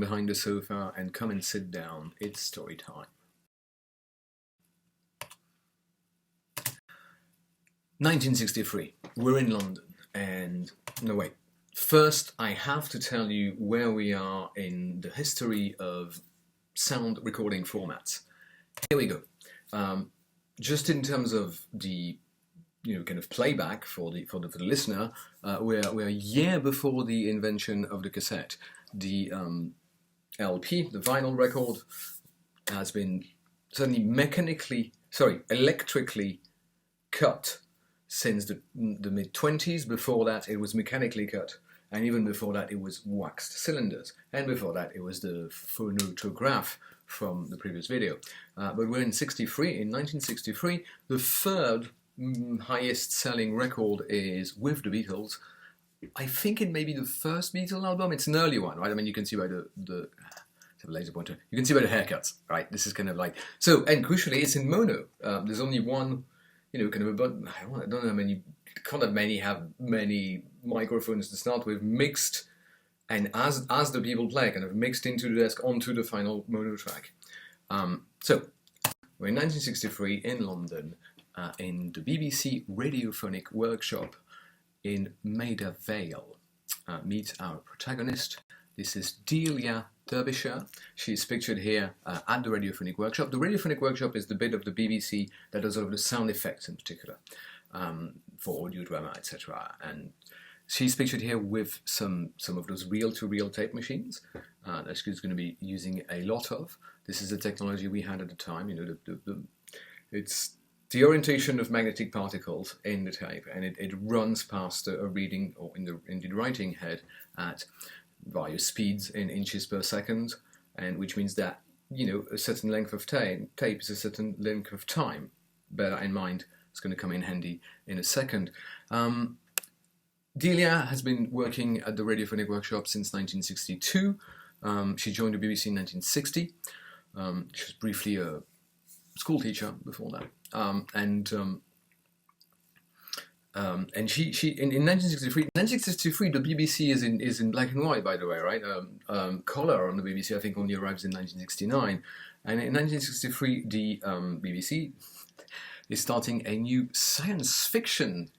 behind the sofa and come and sit down. It's story time. 1963. We're in London, and no wait. First, I have to tell you where we are in the history of sound recording formats. Here we go. Just in terms of the kind of playback for the listener, we're a year before the invention of the cassette. The LP, the vinyl record, has been certainly electrically cut since the mid-20s. Before that, it was mechanically cut, and even before that, it was waxed cylinders, and before that, it was the phonograph from the previous video. But we're in 1963. The third highest selling record is with the Beatles. I think it may be the first Beatles album. It's an early one, right? I mean, you can see by the have a laser pointer. You can see by the haircuts, right? This is kind of like so, and crucially, it's in mono. There's only one, kind of about I don't know how many. Can't have many microphones to start with, mixed, and as the people play, kind of mixed into the desk onto the final mono track. So we're in 1963 in London, in the BBC Radiophonic Workshop in Maida Vale. Meet our protagonist. This is Delia Derbyshire. She's pictured here at the Radiophonic Workshop. The Radiophonic Workshop is the bit of the BBC that does all of the sound effects in particular, for audio drama, etc. And she's pictured here with some of those reel-to-reel tape machines that she's going to be using a lot of. This is the technology we had at the time. It's the orientation of magnetic particles in the tape, and it runs past a reading or in the writing head at various speeds in inches per second, and which means that a certain length of tape is a certain length of time. Bear that in mind. It's going to come in handy in a second. Delia has been working at the Radiophonic Workshop since 1962. She joined the BBC in 1960. She was briefly a school teacher before that. And she in 1963 the BBC is in black and white, by the way, right? Color on the BBC I think only arrives in 1969, and in 1963 the BBC is starting a new science fiction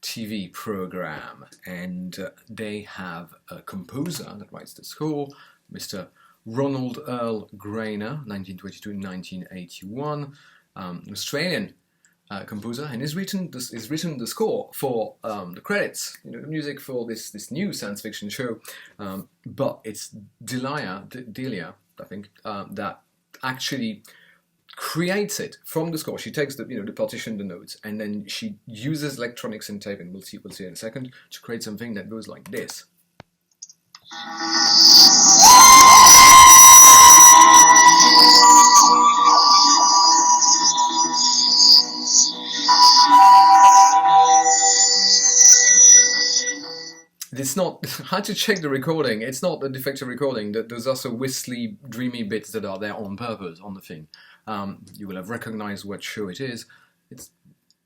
TV program, and they have a composer that writes the score, Mr. Ronald Earl Grainer, 1922-1981, Australian composer, and he's written the score for the credits, the music for this new science fiction show. But it's Delia, I think, that actually creates it from the score. She takes the partition, the notes, and then she uses electronics and tape, and we'll see in a second, to create something that goes like this. It's not, I had to check the recording, it's not a defective recording. There's also whistly, dreamy bits that are there on purpose on the thing. You will have recognized what show it is. It's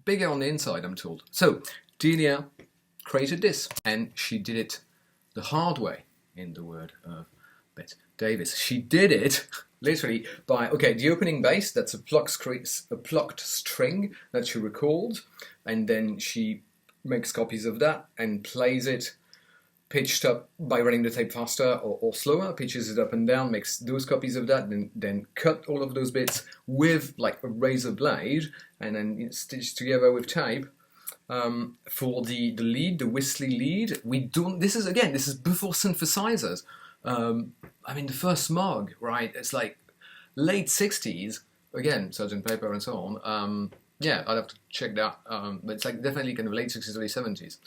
bigger on the inside, I'm told. So, Delia created this, and she did it the hard way, in the word of Bette Davis. She did it, literally, by, the opening bass, that's a plucked string that she records, and then she makes copies of that and plays it pitched up by running the tape faster or slower, pitches it up and down, makes those copies of that, then cut all of those bits with like a razor blade, and then stitched together with tape. For the lead, the whistly lead, this is before synthesizers. I mean, the first Moog, right? It's like late 60s, again, Sgt. Pepper and so on. I'd have to check that, but it's like definitely kind of late 60s, early 70s.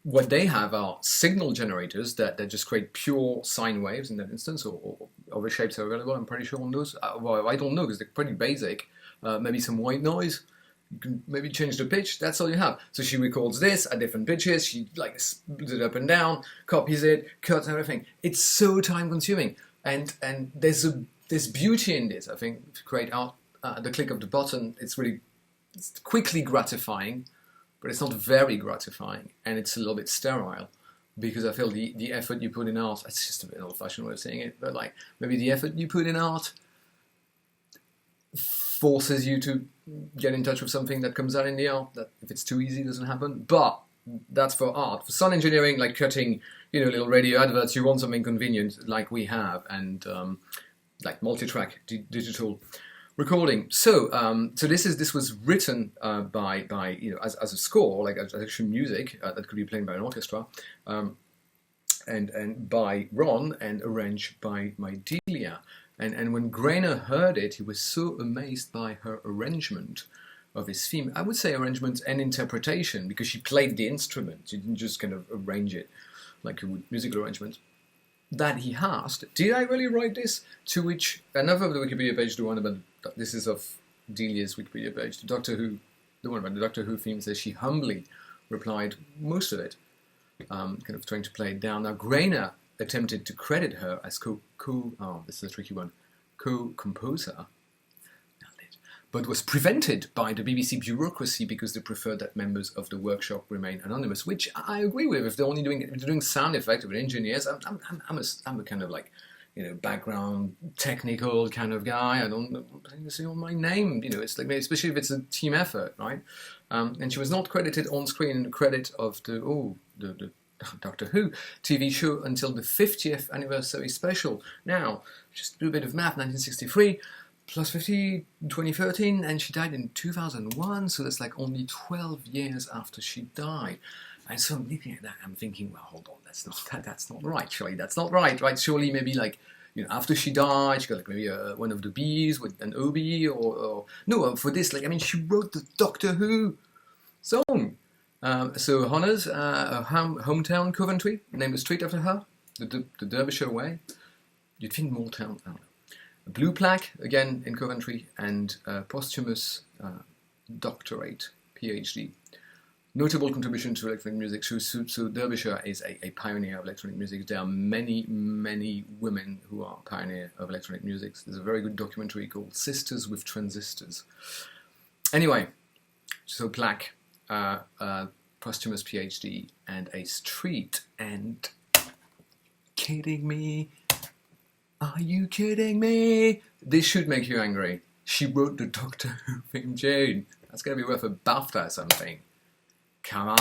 What they have are signal generators that just create pure sine waves in that instance, or other shapes are available, I'm pretty sure, on those. Well, I don't know, because they're pretty basic. Maybe some white noise. You can maybe change the pitch, that's all you have. So she records this at different pitches, she like splits it up and down, copies it, cuts everything. It's so time consuming. And there's beauty in this, I think, to create art at the click of the button. It's quickly gratifying, but it's not very gratifying, and it's a little bit sterile. because I feel the effort you put in art, it's just a bit old-fashioned way of saying it, but like maybe the effort you put in art forces you to get in touch with something that comes out in the art that if it's too easy it doesn't happen. But that's for art. For sound engineering, like cutting, little radio adverts, you want something convenient like we have, and like multi-track digital recording. So this was written by as a score, like as actual music that could be played by an orchestra, and by Ron and arranged by Delia. And when Grainer heard it, he was so amazed by her arrangement of his theme. I would say arrangement and interpretation, because she played the instrument. She didn't just kind of arrange it like you would musical arrangements. That he asked, did I really write this? To which another of the Wikipedia page, the one about, this is of Delia's Wikipedia page, the one about the Doctor Who theme, says she humbly replied most of it, kind of trying to play it down. Now Grainer attempted to credit her as this is a tricky one, co-composer, but was prevented by the BBC bureaucracy because they preferred that members of the workshop remain anonymous, which I agree with. If they're only doing sound effects with engineers, I'm a kind of like, background technical kind of guy. I don't say on my name, it's like, especially if it's a team effort, right? And she was not credited on screen in the credit of the Doctor Who TV show until the 50th anniversary special. Now, just do a bit of math, 1963 plus 50, 2013, and she died in 2001, so that's like only 12 years after she died. And so I'm looking at that, I'm thinking, well, hold on, that's not right, surely that's not right? Surely maybe like, after she died, she got like maybe one of the Bs with an OB, or no, for this, she wrote the Doctor Who song. So honours her hometown, Coventry, named a street after her, the Derbyshire way. You'd think Moortown, I don't know. A blue plaque, again in Coventry, and posthumous doctorate, PhD. Notable contribution to electronic music. So Derbyshire is a pioneer of electronic music. There are many, many women who are pioneer of electronic music. There's a very good documentary called Sisters with Transistors. Anyway, so plaque, posthumous PhD, and a street, and kidding me? Are you kidding me? This should make you angry. She wrote the Doctor Who theme tune. That's going to be worth a BAFTA or something. Come on.